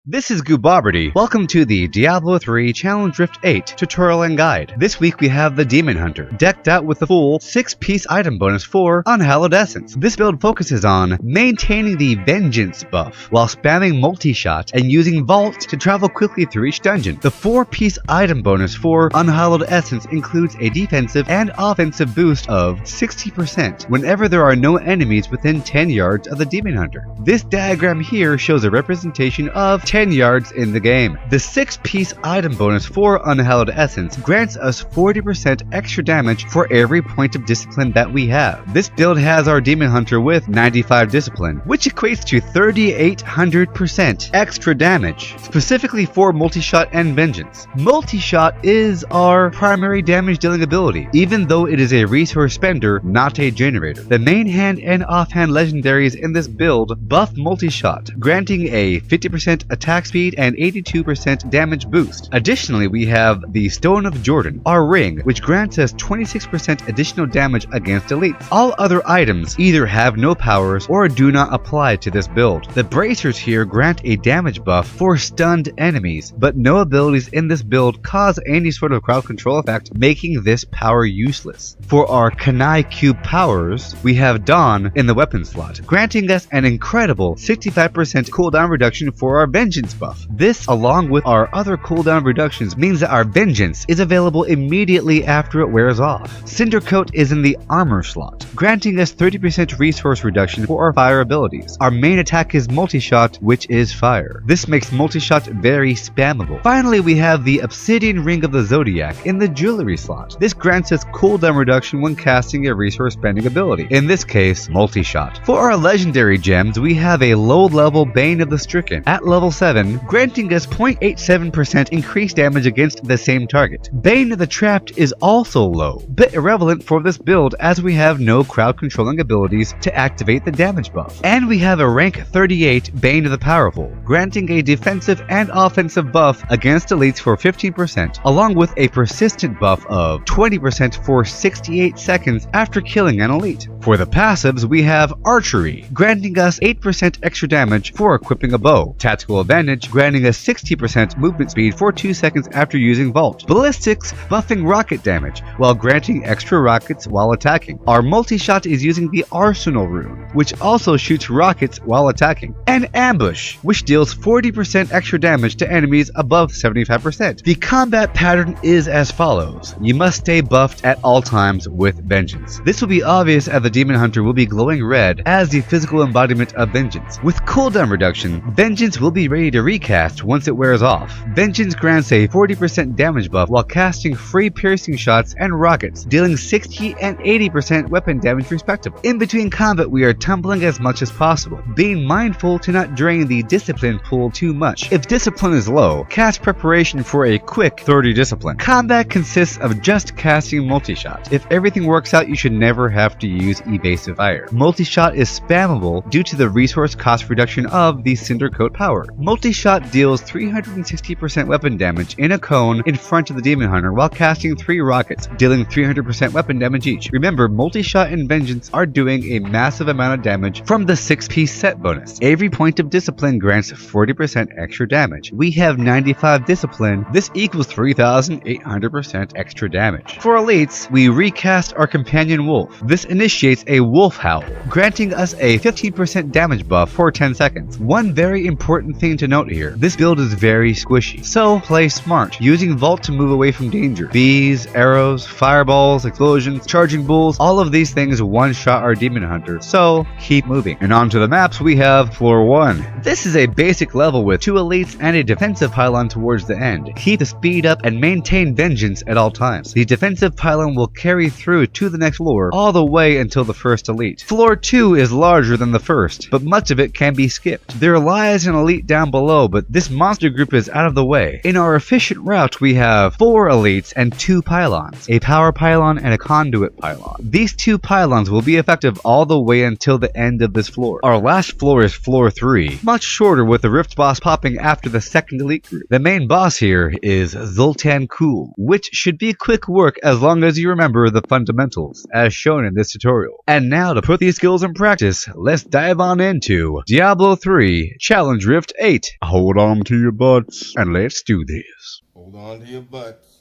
This is Goobarberty. Welcome to the Diablo 3 Challenge Rift 8 tutorial and guide. This week we have the Demon Hunter, decked out with the full 6-piece item bonus for Unhallowed Essence. This build focuses on maintaining the Vengeance buff while spamming Multishot and using Vault to travel quickly through each dungeon. The 4-piece item bonus for Unhallowed Essence includes a defensive and offensive boost of 60% whenever there are no enemies within 10 yards of the Demon Hunter. This diagram here shows a representation of 10 yards in the game. The 6-piece item bonus for Unhallowed Essence grants us 40% extra damage for every point of discipline that we have. This build has our Demon Hunter with 95 discipline, which equates to 3,800% extra damage, specifically for Multishot and Vengeance. Multishot is our primary damage dealing ability, even though it is a resource spender, not a generator. The main hand and offhand legendaries in this build buff Multishot, granting a 50% attack speed and 82% damage boost. Additionally, we have the Stone of Jordan, our ring, which grants us 26% additional damage against elites. All other items either have no powers or do not apply to this build. The bracers here grant a damage buff for stunned enemies, but no abilities in this build cause any sort of crowd control effect, making this power useless. For our Kanai Cube powers, we have Dawn in the weapon slot, granting us an incredible 65% cooldown reduction for our Vengeance buff. This, along with our other cooldown reductions, means that our Vengeance is available immediately after it wears off. Cinder Coat is in the armor slot, granting us 30% resource reduction for our fire abilities. Our main attack is Multishot, which is fire. This makes Multishot very spammable. Finally, we have the Obsidian Ring of the Zodiac in the jewelry slot. This grants us cooldown reduction when casting a resource spending ability, in this case, Multishot. For our legendary gems, we have a low-level Bane of the Stricken at level 7, granting us 0.87% increased damage against the same target. Bane of the Trapped is also low, but irrelevant for this build as we have no crowd controlling abilities to activate the damage buff. And we have a rank 38 Bane of the Powerful, granting a defensive and offensive buff against elites for 15%, along with a persistent buff of 20% for 68 seconds after killing an elite. For the passives, we have Archery, granting us 8% extra damage for equipping a bow. Tactical Advantage, granting us 60% movement speed for 2 seconds after using Vault. Ballistics, buffing rocket damage, while granting extra rockets while attacking. Our Multishot is using the Arsenal rune, which also shoots rockets while attacking. And Ambush, which deals 40% extra damage to enemies above 75%. The combat pattern is as follows. You must stay buffed at all times with Vengeance. This will be obvious as the Demon Hunter will be glowing red as the physical embodiment of Vengeance. With cooldown reduction, Vengeance will be ready to recast once it wears off. Vengeance grants a 40% damage buff while casting free piercing shots and rockets, dealing 60 and 80% weapon damage respectively. In between combat, we are tumbling as much as possible, being mindful to not drain the discipline pool too much. If discipline is low, cast preparation for a quick 30 discipline. Combat consists of just casting Multishot. If everything works out, you should never have to use evasive fire. Multishot is spammable due to the resource cost reduction of the Cinder Coat power. Multishot deals 360% weapon damage in a cone in front of the Demon Hunter while casting 3 rockets, dealing 300% weapon damage each. Remember, Multishot and Vengeance are doing a massive amount of damage from the 6-piece set bonus. Every point of discipline grants 40% extra damage. We have 95 discipline. This equals 3,800% extra damage. For elites, we recast our companion wolf. This initiates a wolf howl, granting us a 15% damage buff for 10 seconds. One very important thing to note here, this build is very squishy, so play smart, using Vault to move away from danger. Bees, arrows, fireballs, explosions, charging bulls, all of these things one-shot our Demon Hunter, so keep moving. And onto the maps, we have Floor 1. This is a basic level with 2 elites and a defensive pylon towards the end. Keep the speed up and maintain Vengeance at all times. The defensive pylon will carry through to the next floor all the way until the first elite. Floor 2 is larger than the first, but much of it can be skipped. There lies an elite down below, but this monster group is out of the way. In our efficient route, we have 4 elites and 2 pylons, a power pylon and a conduit pylon. These 2 pylons will be effective all the way until the end of this floor. Our last floor is Floor 3, much shorter with the Rift boss popping after the second elite group. The main boss here is Zoltan Kul, which should be quick work as long as you remember the fundamentals, as shown in this tutorial. And now to put these skills in practice, let's dive on into Diablo 3 Challenge Rift 8. 8. Hold on to your butts and let's do this. Hold on to your butts.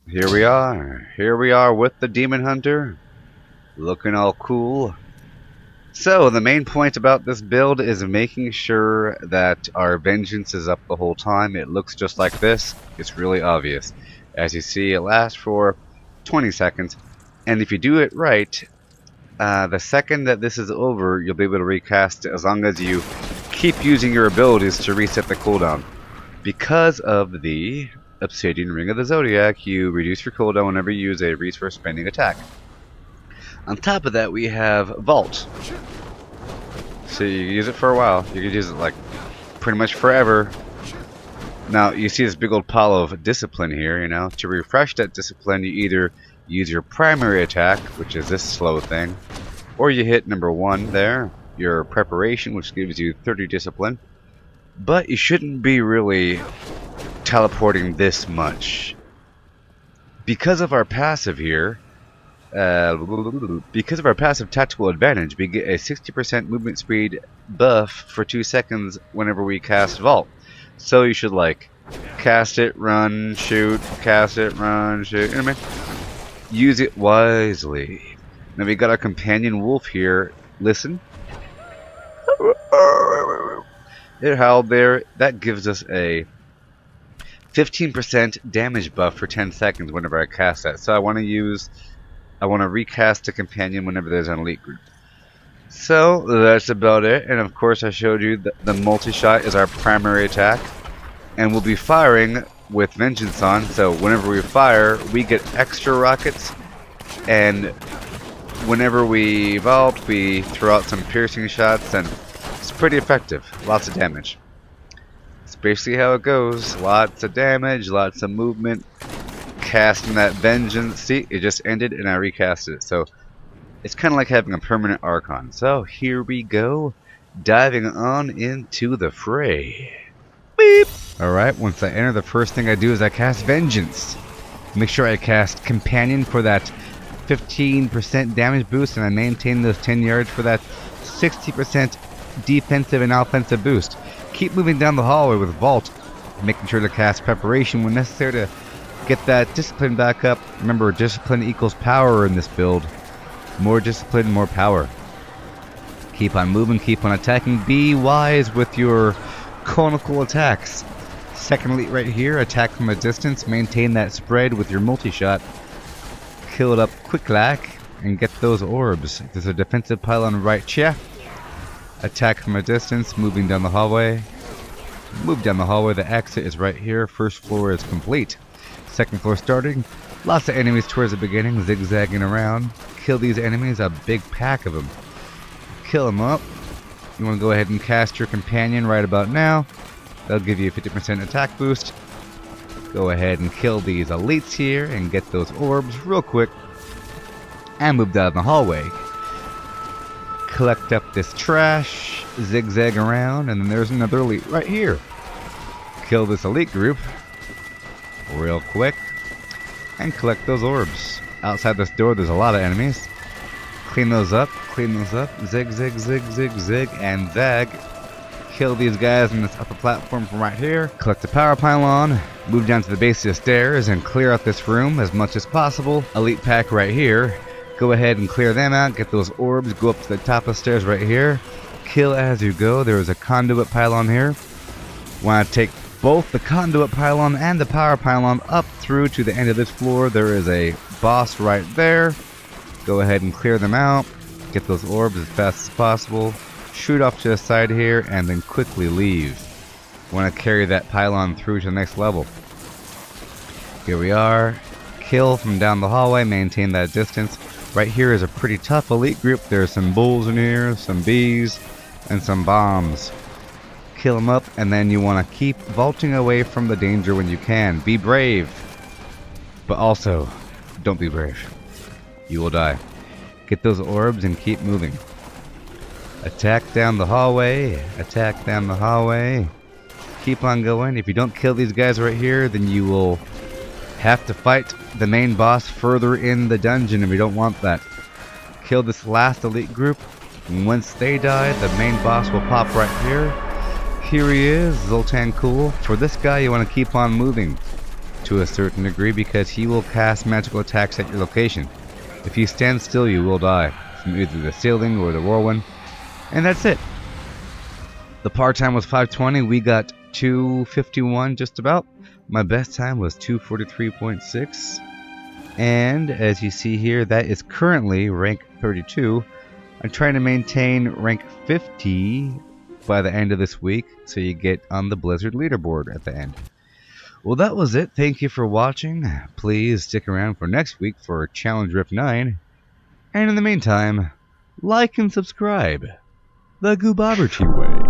Here we are. Here we are with the Demon Hunter. Looking all cool. So, the main point about this build is making sure that our Vengeance is up the whole time. It looks just like this. It's really obvious. As you see, it lasts for 20 seconds. And if you do it right, the second that this is over, you'll be able to recast it as long as you keep using your abilities to reset the cooldown. Because of the Obsidian Ring of the Zodiac, you reduce your cooldown whenever you use a resource spending attack. On top of that, we have Vault. So you use it for a while. You can use it like pretty much forever. Now you see this big old pile of discipline here, you know. To refresh that discipline, you either use your primary attack, which is this slow thing, or you hit number 1 there, your preparation, which gives you 30 discipline. But you shouldn't be really teleporting this much. Because of our passive here, because of our passive tactical advantage, we get a 60% movement speed buff for 2 seconds whenever we cast Vault. So you should like cast it, run, shoot, cast it, run, shoot. You know what I mean? Use it wisely. Now we got our companion wolf here. Listen. It howled there. That gives us a 15% damage buff for 10 seconds whenever I cast that. So I want to recast a companion whenever there's an elite group. So that's about it. And of course I showed you that the multi-shot is our primary attack. And we'll be firing with Vengeance on. So whenever we fire, we get extra rockets. And whenever we vault, we throw out some piercing shots. And it's pretty effective. Lots of damage. It's basically how it goes. Lots of damage, lots of movement. Casting that Vengeance. See, it just ended and I recasted it. So it's kind of like having a permanent Archon. So here we go, diving on into the fray. Beep! Alright, once I enter, the first thing I do is I cast Vengeance. Make sure I cast Companion for that 15% damage boost, and I maintain those 10 yards for that 60% defensive and offensive boost. Keep moving down the hallway with Vault, making sure to cast Preparation when necessary to get that discipline back up. Remember, discipline equals power in this build. More discipline, more power. Keep on moving, keep on attacking. Be wise with your conical attacks. Second elite right here, attack from a distance. Maintain that spread with your multi-shot. Kill it up quick like and get those orbs. There's a defensive pylon right here. Attack from a distance, moving down the hallway. Move down the hallway, the exit is right here. First floor is complete. Second floor starting. Lots of enemies towards the beginning, zigzagging around. Kill these enemies, a big pack of them. Kill them up. You want to go ahead and cast your companion right about now. That'll give you a 50% attack boost. Go ahead and kill these elites here and get those orbs real quick. And move down the hallway. Collect up this trash, zigzag around, and then there's another elite right here. Kill this elite group real quick and collect those orbs. Outside this door there's a lot of enemies. Clean those up, zig, zig, zig, zig, zig, and zag. Kill these guys on this upper platform from right here. Collect the power pylon, move down to the base of the stairs and clear out this room as much as possible. Elite pack right here. Go ahead and clear them out, get those orbs, go up to the top of the stairs right here. Kill as you go. There is a conduit pylon here. Want to take both the conduit pylon and the power pylon up through to the end of this floor. There is a boss right there. Go ahead and clear them out. Get those orbs as fast as possible. Shoot off to the side here and then quickly leave. Want to carry that pylon through to the next level. Here we are. Kill from down the hallway. Maintain that distance. Right here is a pretty tough elite group. There's some bulls in here, some bees, and some bombs. Kill them up, and then you want to keep vaulting away from the danger when you can. Be brave. But also, don't be brave. You will die. Get those orbs and keep moving. Attack down the hallway. Attack down the hallway. Keep on going. If you don't kill these guys right here, then you will have to fight the main boss further in the dungeon, and we don't want that. Kill this last elite group. And once they die, the main boss will pop right here. Here he is, Zoltan Cool. For this guy, you want to keep on moving to a certain degree because he will cast magical attacks at your location. If you stand still, you will die from either the ceiling or the whirlwind. And that's it. The par time was 520. We got 251 just about. My best time was 243.6. And as you see here, that is currently rank 32. I'm trying to maintain rank 50 by the end of this week, so you get on the Blizzard leaderboard at the end. Well, that was it. Thank you for watching. Please stick around for next week for Challenge Rift 9. And in the meantime, like and subscribe. The Gooboberty way.